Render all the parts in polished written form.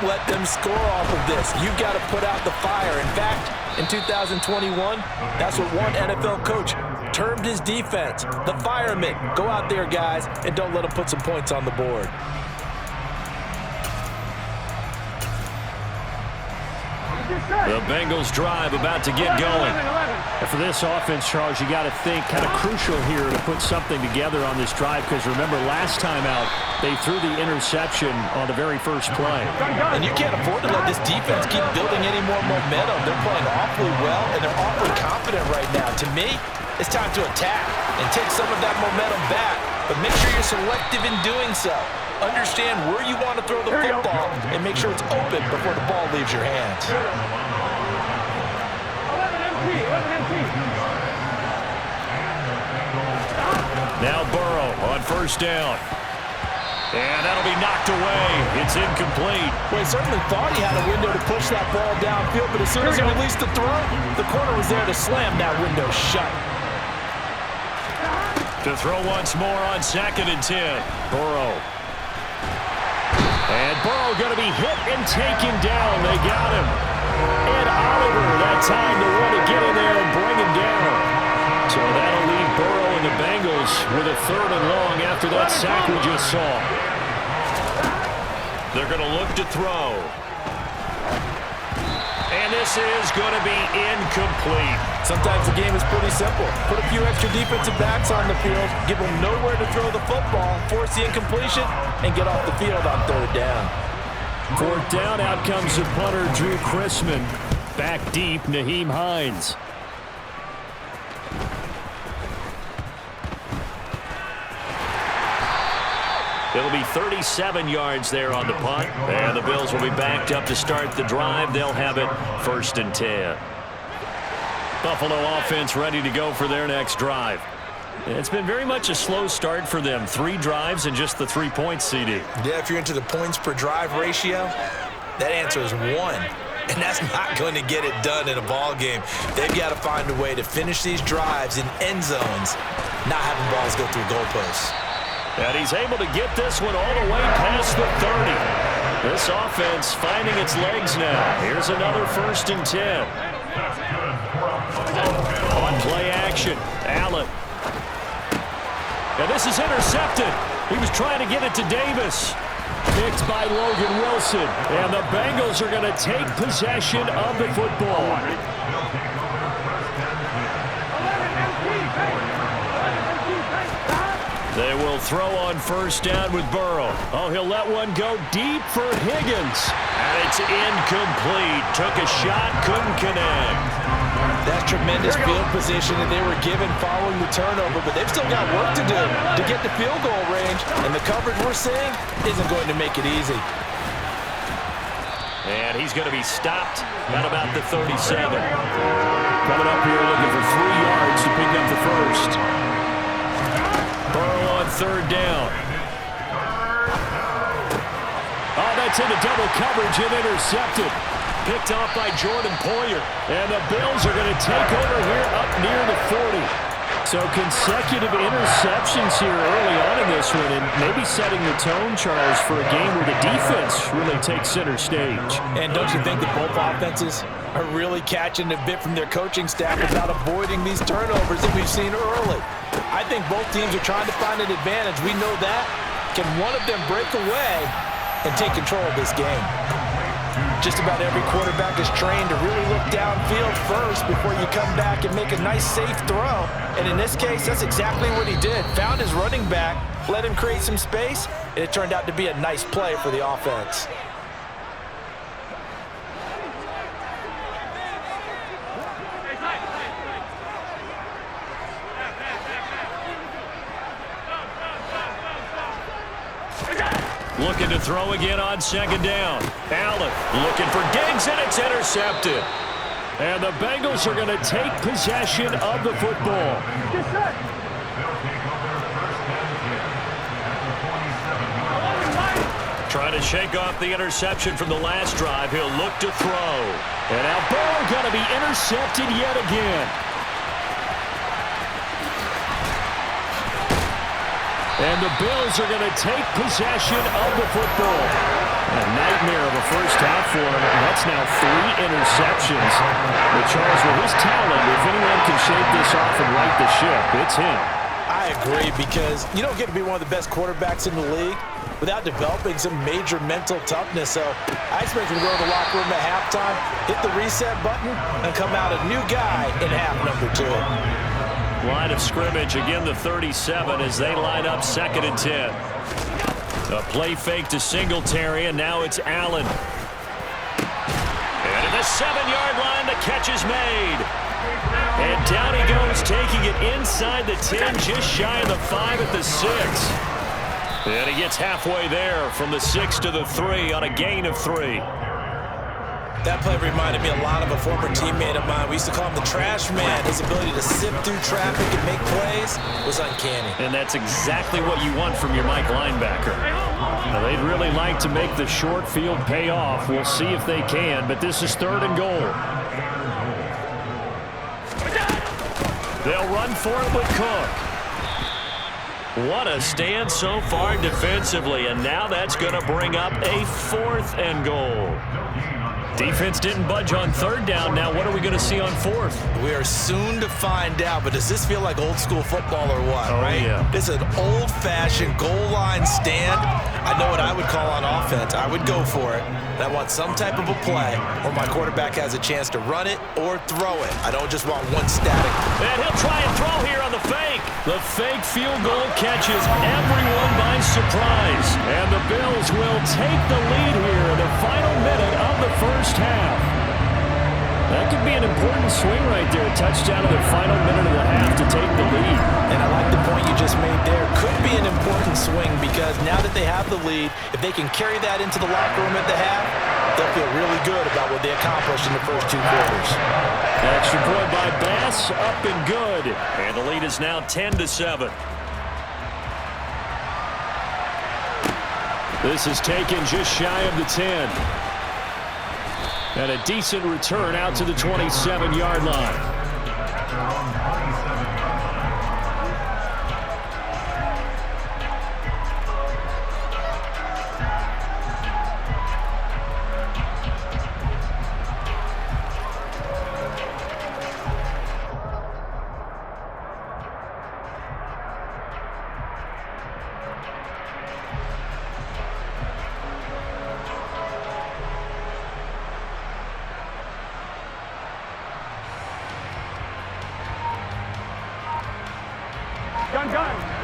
let them score off of this. You've got to put out the fire. In fact, in 2021, that's what one NFL coach termed his defense. The firemen. Go out there, guys, and don't let them put some points on the board. The Bengals drive about to get going. And for this offense, Charles, you got to think kind of crucial here to put something together on this drive, because remember last time out they threw the interception on the very first play. And you can't afford to let this defense keep building any more momentum. They're playing awfully well, and they're awfully confident right now. To me, it's time to attack and take some of that momentum back, but make sure you're selective in doing so. Understand where you want to throw the football and make sure it's open before the ball leaves your hands. Now Burrow on first down. And that'll be knocked away. It's incomplete. Well, he certainly thought he had a window to push that ball downfield, but as soon as he released the throw, the corner was there to slam that window shut. To throw once more on 2nd and 10. Burrow. And Burrow going to be hit and taken down. They got him. And Oliver that time to want to get in there and bring him down. So that'll leave Burrow and the Bengals with a 3rd and long after that sack we just saw. They're going to look to throw. And this is going to be incomplete. Sometimes the game is pretty simple. Put a few extra defensive backs on the field, give them nowhere to throw the football, force the incompletion, and get off the field on 3rd down. 4th down, out comes the punter, Drew Chrisman. Back deep, Nyheim Hines. It'll be 37 yards there on the punt. And the Bills will be backed up to start the drive. They'll have it 1st and 10. Buffalo offense ready to go for their next drive. It's been very much a slow start for them. 3 drives and just the 3 points, CD. Yeah, if you're into the points per drive ratio, that answer is 1. And that's not going to get it done in a ball game. They've got to find a way to finish these drives in end zones, not having balls go through goalposts. And he's able to get this one all the way past the 30. This offense finding its legs now. Here's another 1st and 10. On play action, Allen. And this is intercepted. He was trying to get it to Davis. Picked by Logan Wilson. And the Bengals are going to take possession of the football. They will throw on first down with Burrow. Oh, he'll let one go deep for Higgins. And it's incomplete. Took a shot, couldn't connect. That's tremendous field position that they were given following the turnover, but they've still got work to do to get the field goal range, and the coverage we're seeing isn't going to make it easy. And he's going to be stopped at about the 37. Coming up here looking for 3 yards to pick up the first. Burrow on 3rd down. Oh, that's into double coverage and intercepted. Picked off by Jordan Poyer. And the Bills are going to take over here up near the 40. So consecutive interceptions here early on in this one, and maybe setting the tone, Charles, for a game where the defense really takes center stage. And don't you think that both offenses are really catching a bit from their coaching staff about avoiding these turnovers that we've seen early? I think both teams are trying to find an advantage. We know that. Can one of them break away and take control of this game? Just about every quarterback is trained to really look downfield first before you come back and make a nice, safe throw. And in this case, that's exactly what he did. Found his running back, let him create some space, and it turned out to be a nice play for the offense. Looking to throw again on 2nd down. Allen looking for Diggs, and it's intercepted. And the Bengals are going to take possession of the football. Trying to shake off the interception from the last drive. He'll look to throw. And now Burrow going to be intercepted yet again. And the Bills are going to take possession of the football. A nightmare of a first half for him, and that's now 3 interceptions. But Charles, with his talent, if anyone can shake this off and right the ship, it's him. I agree, because you don't get to be one of the best quarterbacks in the league without developing some major mental toughness. So I expect him to go to the locker room at halftime, hit the reset button, and come out a new guy in half number 2. Line of scrimmage, again the 37 as they line up 2nd and 10. A play fake to Singletary, and now it's Allen. And at the 7-yard line, the catch is made. And down he goes, taking it inside the 10, just shy of the 5 at the 6. And he gets halfway there from the 6 to the 3 on a gain of 3. That play reminded me a lot of a former teammate of mine. We used to call him the trash man. His ability to sift through traffic and make plays was uncanny. And that's exactly what you want from your Mike linebacker. Now, they'd really like to make the short field pay off. We'll see if they can, but this is 3rd and goal. They'll run for it with Cook. What a stand so far defensively, and now that's going to bring up a 4th and goal. Defense didn't budge on 3rd down. Now what are we going to see on 4th? We are soon to find out, but does this feel like old school football or what, right? Yeah. This is an old-fashioned goal line stand. I know what I would call on offense. I would go for it. And I want some type of a play where my quarterback has a chance to run it or throw it. I don't just want one static. And he'll try and throw here on the fake. The fake field goal catches everyone by surprise. And the Bills will take the lead here in the final minute of the first half. That could be an important swing right there. Touchdown in the final minute of the half to take the lead. And I like the point you just made there. Could be an important swing because now that they have the lead, if they can carry that into the locker room at the half, they'll feel really good about what they accomplished in the first 2 quarters. Extra point by Bass, up and good. And the lead is now 10-7. This is taken just shy of the 10. And a decent return out to the 27-yard line.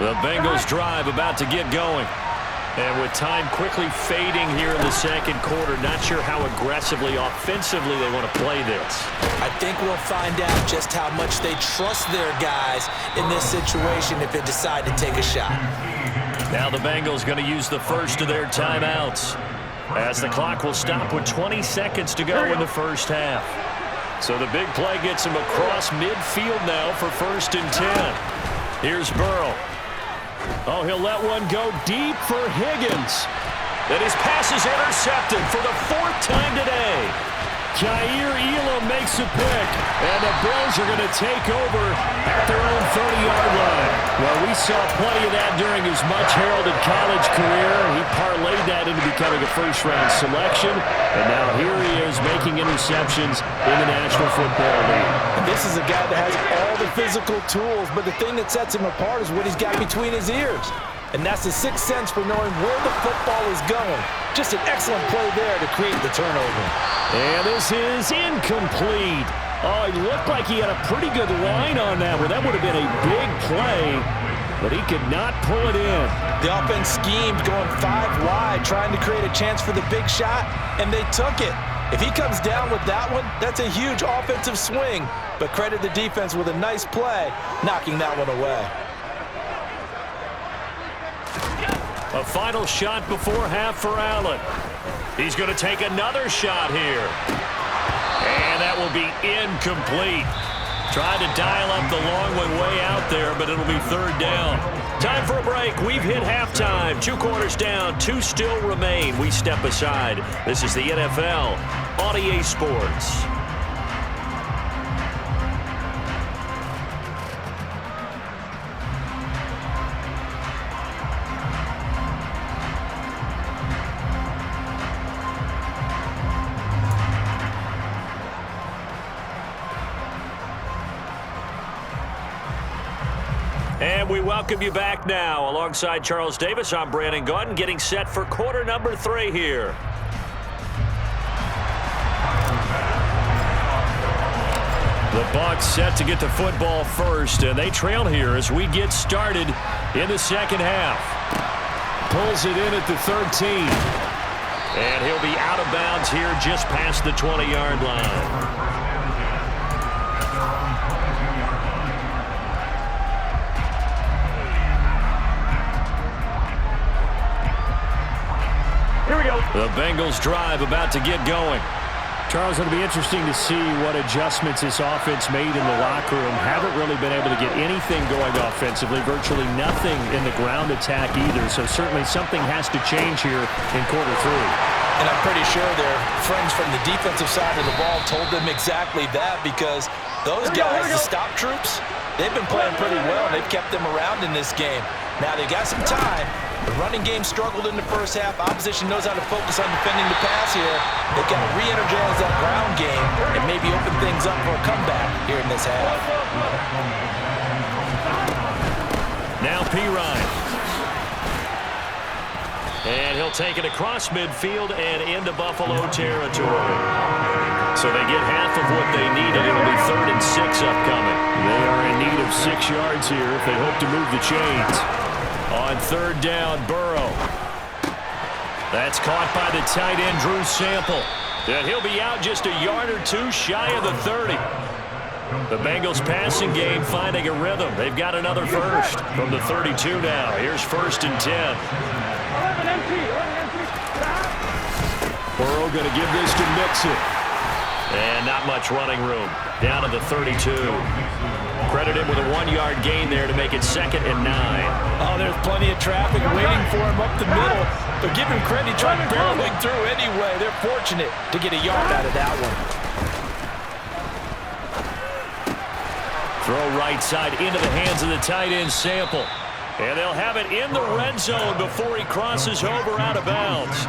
The Bengals drive about to get going. And with time quickly fading here in the 2nd quarter, not sure how aggressively, offensively they want to play this. I think we'll find out just how much they trust their guys in this situation if they decide to take a shot. Now the Bengals going to use the first of their timeouts, as the clock will stop with 20 seconds to go in the first half. So the big play gets him across midfield now for 1st and 10. Here's Burrow. Oh, he'll let one go deep for Higgins. And his pass is intercepted for the 4th time today. Jair Elam makes a pick, and the Bills are going to take over at their own 30-yard line. Well, we saw plenty of that during his much-heralded college career. He parlayed that into becoming a first-round selection, and now here he is making interceptions in the National Football League. And this is a guy that has all the physical tools, but the thing that sets him apart is what he's got between his ears. And that's the 6th sense for knowing where the football is going. Just an excellent play there to create the turnover. And this is incomplete. Oh, it looked like he had a pretty good line on that one. That would have been a big play, but he could not pull it in. The offense schemed going 5 wide, trying to create a chance for the big shot, and they took it. If he comes down with that one, that's a huge offensive swing. But credit the defense with a nice play, knocking that one away. A final shot before half for Allen. He's going to take another shot here. And that will be incomplete. Tried to dial up the long one way out there, but it'll be 3rd down. Time for a break. We've hit halftime. 2 quarters down, 2 still remain. We step aside. This is the NFL on EA Sports. And we welcome you back now. Alongside Charles Davis, I'm Brandon Gaudin, getting set for quarter number 3 here. The Bucs set to get the football first, and they trail here as we get started in the second half. Pulls it in at the 13. And he'll be out of bounds here just past the 20-yard line. The Bengals drive about to get going. Charles, it'll be interesting to see what adjustments this offense made in the locker room. Haven't really been able to get anything going offensively, virtually nothing in the ground attack either. So certainly something has to change here in quarter 3. And I'm pretty sure their friends from the defensive side of the ball told them exactly that, because those guys, the stop troops, they've been playing pretty well. They've kept them around in this game. Now they've got some time. The running game struggled in the first half. Opposition knows how to focus on defending the pass here. They've got to re-energize that ground game and maybe open things up for a comeback here in this half. Now Pirine. And he'll take it across midfield and into Buffalo territory. So they get half of what they needed. It'll be 3rd and 6 upcoming. They are in need of 6 yards here if they hope to move the chains. On 3rd down, Burrow. That's caught by the tight end, Drew Sample. And he'll be out just a yard or 2 shy of the 30. The Bengals passing game finding a rhythm. They've got another first from the 32 now. Here's 1st and 10. Burrow going to give this to Mixon. And not much running room. Down to the 32. Credited with a 1-yard gain there to make it 2nd and 9. Oh, there's plenty of traffic waiting for him up the middle. But give him credit, trying to barreling through anyway. They're fortunate to get a yard out of that one. Throw right side into the hands of the tight end, Sample. And they'll have it in the red zone before he crosses over out of bounds.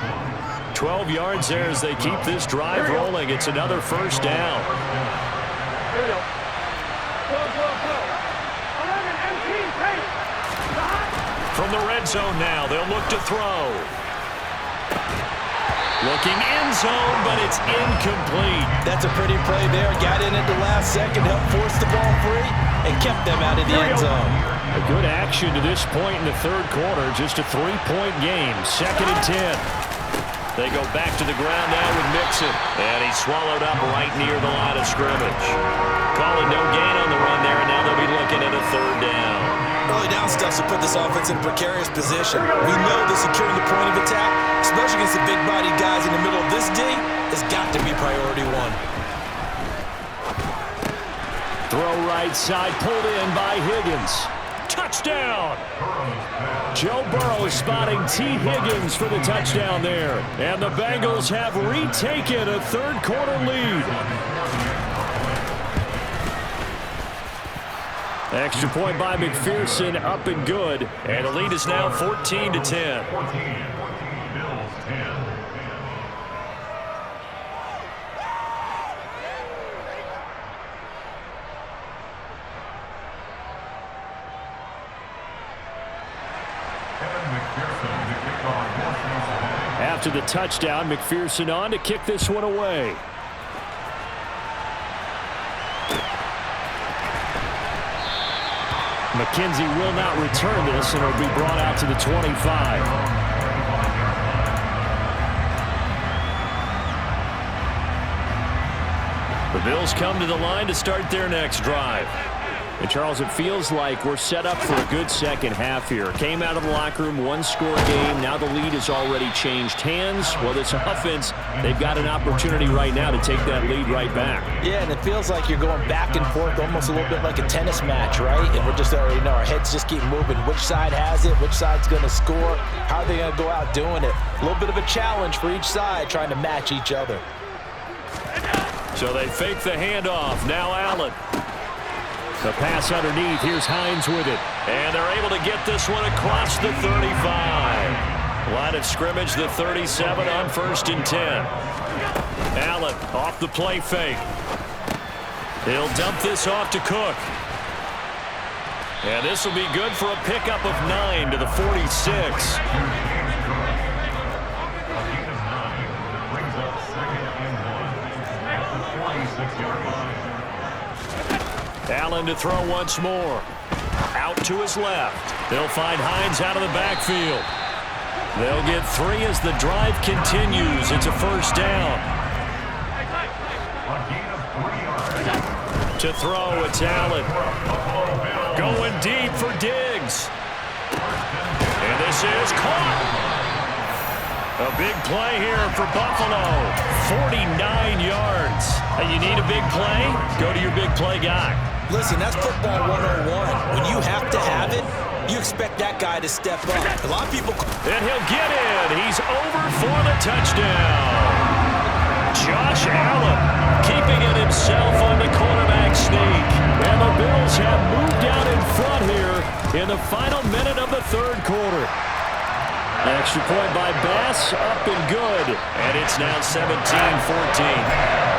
12 yards there as they keep this drive rolling. It's another 1st down. Here we go. From the red zone now, they'll look to throw. Looking end zone, but it's incomplete. That's a pretty play there. Got in at the last second, helped force the ball free, and kept them out of the end zone. A good action to this point in the 3rd quarter. Just a 3-point game. 2nd and 10. They go back to the ground now with Mixon. And he's swallowed up right near the line of scrimmage. Calling no gain on the run there, and now they'll be looking at a 3rd down. Early down stuff to put this offense in a precarious position. We know that securing the point of attack, especially against the big-bodied guys in the middle of this D, has got to be priority 1. Throw right side, pulled in by Higgins. Touchdown! Joe Burrow spotting T. Higgins for the touchdown there. And the Bengals have retaken a 3rd quarter lead. Extra point by McPherson, up and good. And the lead is now 14-10. After the touchdown, McPherson on to kick this one away. McKenzie will not return this, and it'll be brought out to the 25. The Bills come to the line to start their next drive. And, Charles, it feels like we're set up for a good second half here. Came out of the locker room, 1-score game. Now the lead has already changed hands. Well, this offense, they've got an opportunity right now to take that lead right back. Yeah, and it feels like you're going back and forth almost a little bit like a tennis match, right? And we're just already know our heads just keep moving. Which side has it? Which side's going to score? How are they going to go out doing it? A little bit of a challenge for each side trying to match each other. So they fake the handoff. Now Allen. The pass underneath. Here's Hines with it. And they're able to get this one across the 35. Line of scrimmage, the 37 on 1st and 10. Allen off the play fake. He'll dump this off to Cook. And this will be good for a pickup of 9 to the 46. Allen to throw once more. Out to his left. They'll find Hines out of the backfield. They'll get 3 as the drive continues. It's a first down. To throw, it's Allen. Going deep for Diggs. And this is caught. A big play here for Buffalo. 49 yards. Hey, you need a big play? Go to your big play guy. Listen, that's football 101. When you have to have it, you expect that guy to step up. A lot of people... And he'll get in. He's over for the touchdown. Josh Allen keeping it himself on the quarterback sneak. And the Bills have moved out in front here in the final minute of the third quarter. Extra point by Bass, up and good. And it's now 17-14.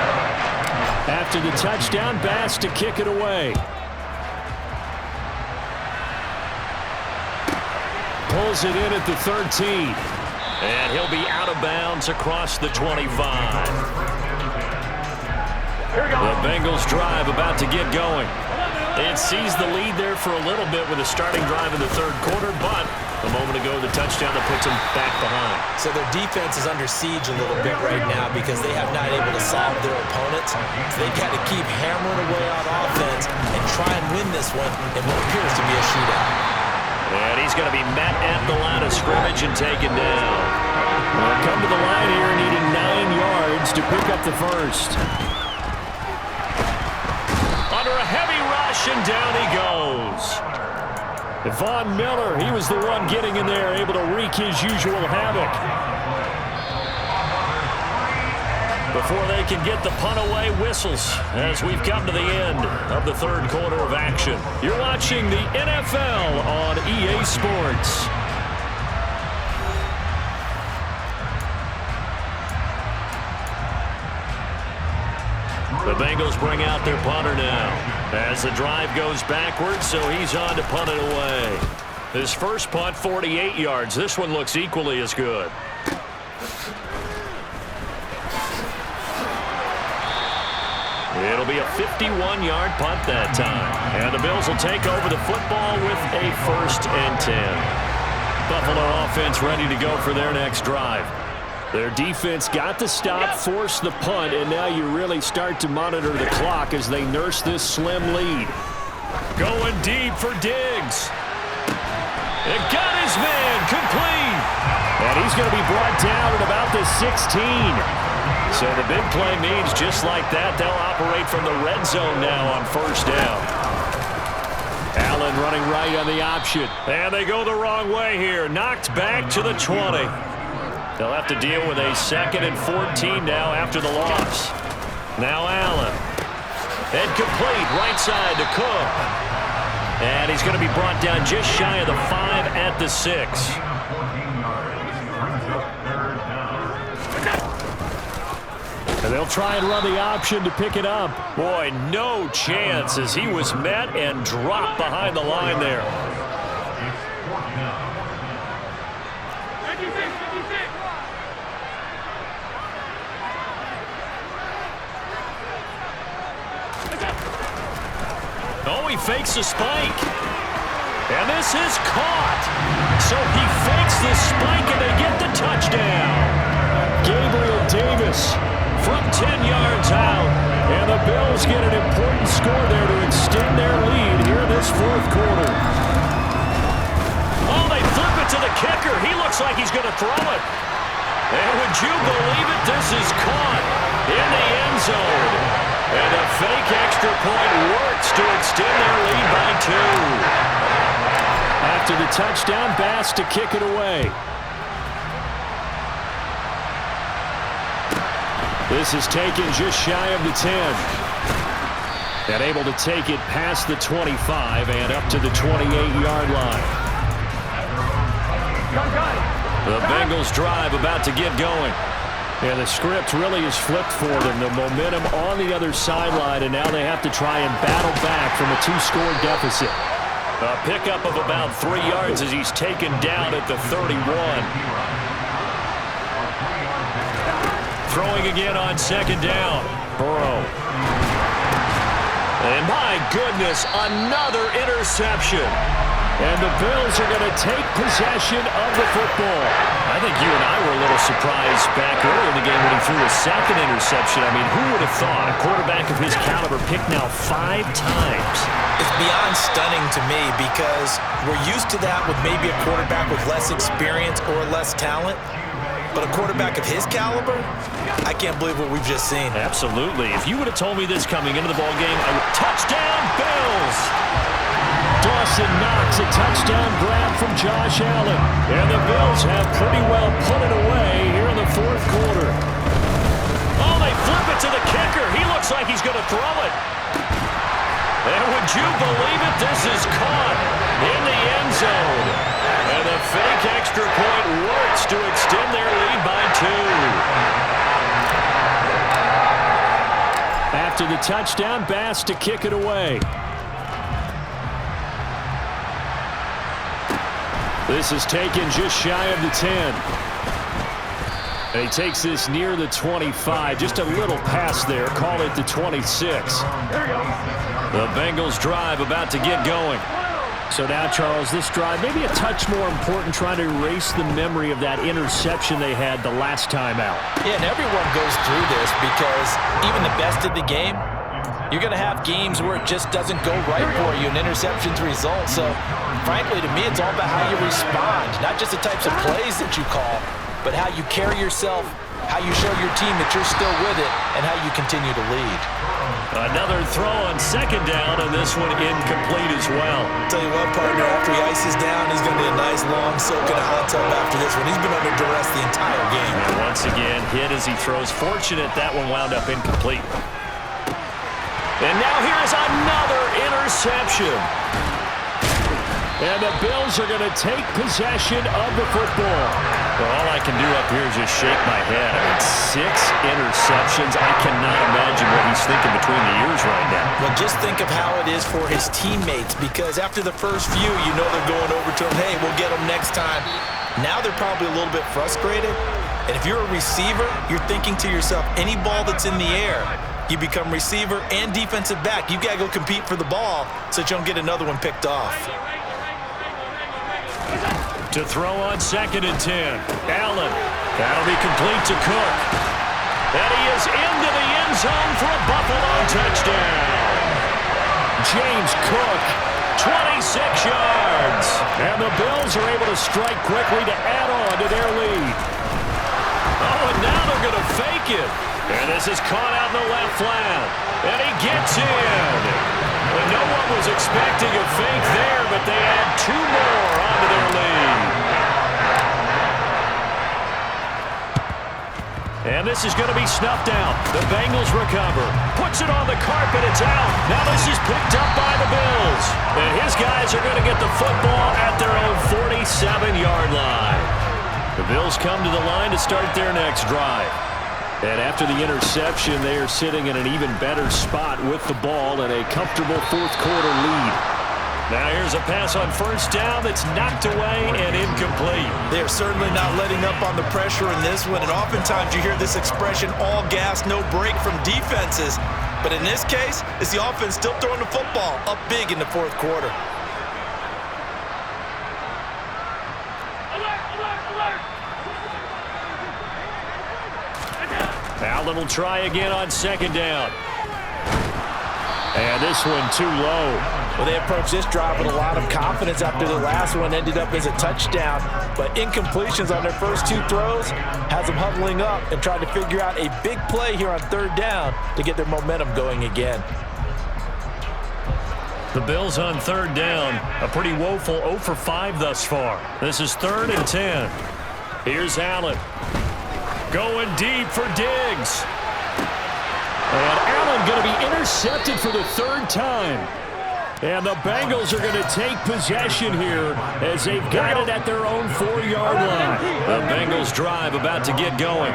After the touchdown, Bass to kick it away. Pulls it in at the 13. And he'll be out of bounds across the 25. The Bengals drive about to get going. It seized the lead there for a little bit with a starting drive in the third quarter, but a moment ago the touchdown that puts them back behind. So their defense is under siege a little bit right now because they have not able to solve their opponents. So they've got to keep hammering away on offense and try and win this one in what appears to be a shootout. And he's going to be met at the line of scrimmage and taken down. Well, come to the line here needing 9 yards to pick up the first. Under a heavy rush, and down he goes. Von Miller, he was the one getting in there, able to wreak his usual havoc. Before they can get the punt away, whistles as we've come to the end of the third quarter of action. You're watching the NFL on EA Sports. The Bengals bring out their punter now as the drive goes backwards, so he's on to punt it away. His first punt, 48 yards. This one looks equally as good. It'll be a 51-yard punt that time. And the Bills will take over the football with a 1st and 10. Buffalo offense ready to go for their next drive. Their defense got the stop, forced the punt, and now you really start to monitor the clock as they nurse this slim lead. Going deep for Diggs. It got his man complete. And he's going to be brought down at about the 16. So the big play means just like that, they'll operate from the red zone now on first down. Allen running right on the option. And they go the wrong way here. Knocked back to the 20. They'll have to deal with a 2nd and 14 now after the loss. Now Allen. And complete right side to Cook. And he's going to be brought down just shy of the 5 at the 6. And they'll try and run the option to pick it up. Boy, no chance as he was met and dropped behind the line there. Oh, he fakes the spike. And this is caught. So he fakes the spike and they get the touchdown. Gabriel Davis from 10 yards out. And the Bills get an important score there to extend their lead here in this fourth quarter. Oh, they flip it to the kicker. He looks like he's going to throw it. And would you believe it? This is caught in the end zone. And a fake extra point works to extend their lead by 2. After the touchdown, Bass to kick it away. This is taken just shy of the 10. And able to take it past the 25 and up to the 28-yard line. The Bengals drive about to get going. And the script really is flipped for them. The momentum on the other sideline, and now they have to try and battle back from a 2-score deficit. A pickup of about 3 yards as he's taken down at the 31. Throwing again on second down. Burrow. And my goodness, another interception. And the Bills are going to take possession of the football. I think you and I were a little surprised back early in the game when he threw a second interception. I mean, who would have thought a quarterback of his caliber picked now 5 times? It's beyond stunning to me because we're used to that with maybe a quarterback with less experience or less talent. But a quarterback of his caliber, I can't believe what we've just seen. Absolutely. If you would have told me this coming into the ballgame, touchdown, Bills! Dawson knocks a touchdown grab from Josh Allen. And the Bills have pretty well put it away here in the fourth quarter. Oh, they flip it to the kicker. He looks like he's going to throw it. And would you believe it? This is caught in the end zone. And the fake extra point works to extend their lead by 2. After the touchdown, Bass to kick it away. This is taken just shy of the 10. And he takes this near the 25. Just a little pass there. Call it the 26. The Bengals drive about to get going. So now, Charles, this drive maybe a touch more important, trying to erase the memory of that interception they had the last time out. Yeah, and everyone goes through this because even the best of the game, you're going to have games where it just doesn't go right for you, and interceptions result. So, frankly, to me, it's all about how you respond, not just the types of plays that you call, but how you carry yourself, how you show your team that you're still with it, and how you continue to lead. Another throw on second down, and this one incomplete as well. Tell you what, partner, after he ices down, he's going to be a nice long soak in a hot tub after this one. He's been under duress the entire game. And once again, hit as he throws. Fortunate that one wound up incomplete. And now here's another interception. And the Bills are going to take possession of the football. Well, all I can do up here is just shake my head. I mean, 6 interceptions. I cannot imagine what he's thinking between the ears right now. Well, just think of how it is for his teammates, because after the first few, you know they're going over to him, hey, we'll get him next time. Now they're probably a little bit frustrated. And if you're a receiver, you're thinking to yourself, any ball that's in the air, you become receiver and defensive back. You've got to go compete for the ball so that you don't get another one picked off. To throw on second and 10. Allen. That'll be complete to Cook. And he is into the end zone for a Buffalo touchdown. James Cook, 26 yards. and the Bills are able to strike quickly to add on to their lead. Oh, and now they're going to fake it. And this is caught out in the left flat. And he gets in. And no one was expecting a fake there, but they add 2 more onto their lead. And this is going to be snuffed out. The Bengals recover. Puts it on the carpet. It's out. Now this is picked up by the Bills. And his guys are going to get the football at their own 47-yard line. The Bills come to the line to start their next drive. And after the interception, they are sitting in an even better spot with the ball and a comfortable fourth-quarter lead. Now here's a pass on first down that's knocked away and incomplete. They're certainly not letting up on the pressure in this one, and oftentimes you hear this expression, all gas, no break from defenses. But in this case, it's the offense still throwing the football up big in the fourth quarter. Allen will try again on second down. And this one too low. Well, they approached this drive with a lot of confidence after the last one ended up as a touchdown. But incompletions on their first 2 throws has them huddling up and trying to figure out a big play here on third down to get their momentum going again. The Bills on third down. A pretty woeful 0 for 5 thus far. This is 3rd and 10. Here's Allen. Going deep for Diggs. And Allen going to be intercepted for the 3rd time. And the Bengals are going to take possession here as they've got it at their own 4-yard line. The Bengals drive about to get going.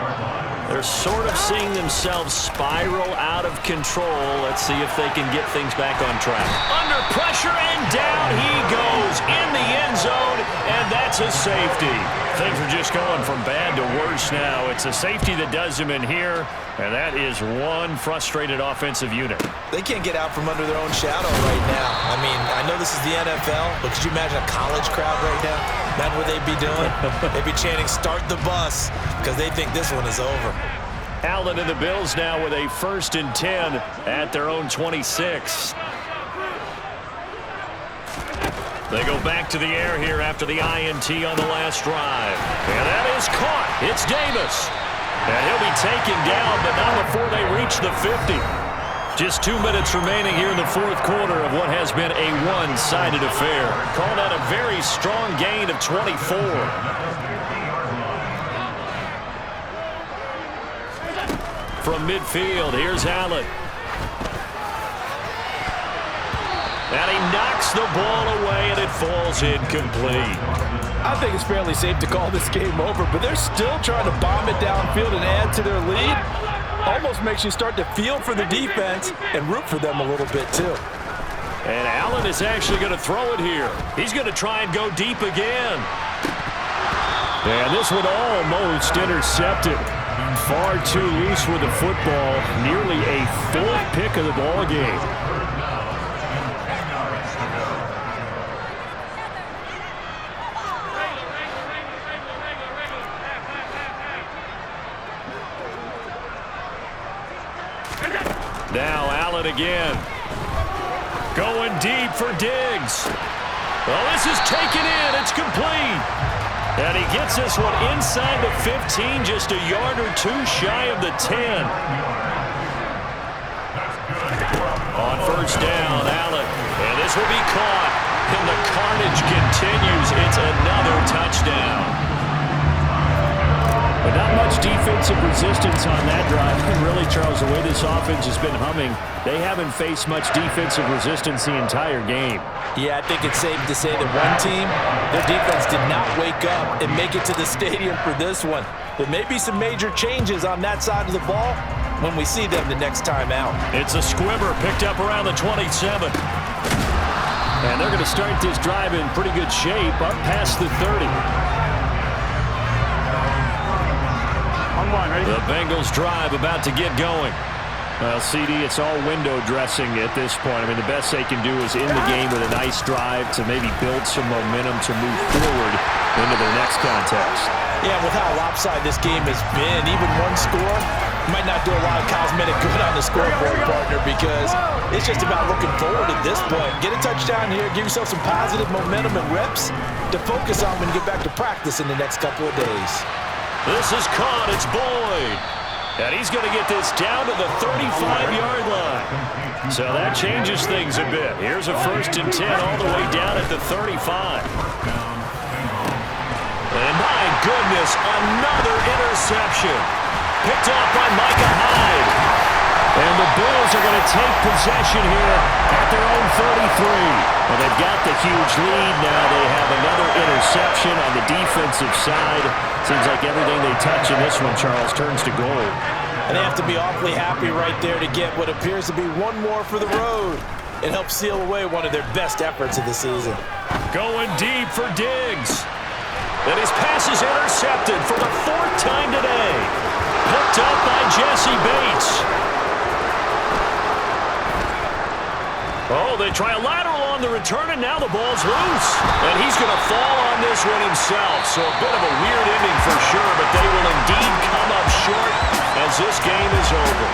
They're sort of seeing themselves spiral out of control. Let's see if they can get things back on track. Under pressure, and down he goes in the end zone, and that's a safety. Things are just going from bad to worse now. It's a safety that does him in here, and that is one frustrated offensive unit. They can't get out from under their own shadow right now. I mean, I know this is the NFL, but could you imagine a college crowd right now? That's what they'd be doing. They'd be chanting, "Start the bus," because they think this one is over. Allen and the Bills now with a 1st and 10 at their own 26. They go back to the air here after the INT on the last drive. And that is caught. It's Davis. And he'll be taken down, but not before they reach the 50. Just 2 minutes remaining here in the 4th quarter of what has been a one-sided affair. Called out a very strong gain of 24. From midfield, here's Allen. And he knocks the ball away, and it falls incomplete. I think it's fairly safe to call this game over, but they're still trying to bomb it downfield and add to their lead. Almost makes you start to feel for the defense and root for them a little bit, too. And Allen is actually going to throw it here. He's going to try and go deep again. And this one almost intercepted. Far too loose with the football. Nearly a 4th pick of the ball game. Now Allen again. Going deep for Diggs. Well, this is taken in. It's complete. And he gets this one inside the 15, just a yard or 2 shy of the 10. On 1st down, Allen. And this will be caught. And the carnage continues. It's another touchdown. But not much defensive resistance on that drive. And really, Charles, the way this offense has been humming, they haven't faced much defensive resistance the entire game. Yeah, I think it's safe to say that one team, their defense did not wake up and make it to the stadium for this one. There may be some major changes on that side of the ball when we see them the next time out. It's a squibber picked up around the 27. And they're going to start this drive in pretty good shape up past the 30. The Bengals drive about to get going. Well, CD, it's all window dressing at this point. I mean, the best they can do is end the game with a nice drive to maybe build some momentum to move forward into their next contest. Yeah, with how lopsided this game has been, even one score might not do a lot of cosmetic good on the scoreboard, partner, because it's just about looking forward at this point. Get a touchdown here, give yourself some positive momentum and reps to focus on when you get back to practice in the next couple of days. This is caught. It's Boyd. And he's going to get this down to the 35-yard line. So that changes things a bit. Here's a 1st and 10 all the way down at the 35. And my goodness, another interception. Picked off by Micah Hyde. And the Bills are going to take possession here at their own 33. Well, they've got the huge lead. Now they have another interception on the defensive side. Seems like everything they touch in this one, Charles, turns to gold. And they have to be awfully happy right there to get what appears to be one more for the road. It helps seal away one of their best efforts of the season. Going deep for Diggs. And his pass is intercepted for the 4th time today. Picked up by Jesse Bates. Oh, they try a lateral on the return, and now the ball's loose. And he's going to fall on this one himself. So a bit of a weird ending for sure, but they will indeed come up short as this game is over.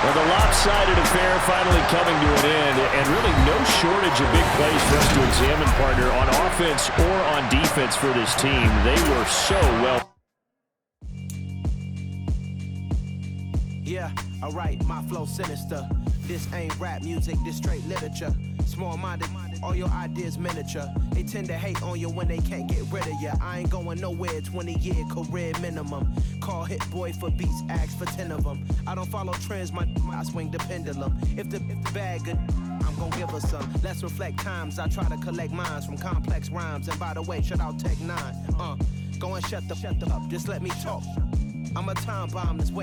Well, the lopsided affair finally coming to an end, and really no shortage of big plays for us to examine, partner, on offense or on defense for this team. They were so well. Yeah, alright, my flow sinister. This ain't rap music, this straight literature. Small-minded, all your ideas miniature. They tend to hate on you when they can't get rid of you. I ain't going nowhere, 20-year career minimum. Call Hit Boy for beats, ask for 10 of them. I don't follow trends, I swing the pendulum. If the bag good, I'm gon' give her some. Let's reflect times, I try to collect minds from complex rhymes. And by the way, shout out Tech 9. Go and shut the up, just let me talk. I'm a time bomb that's waiting.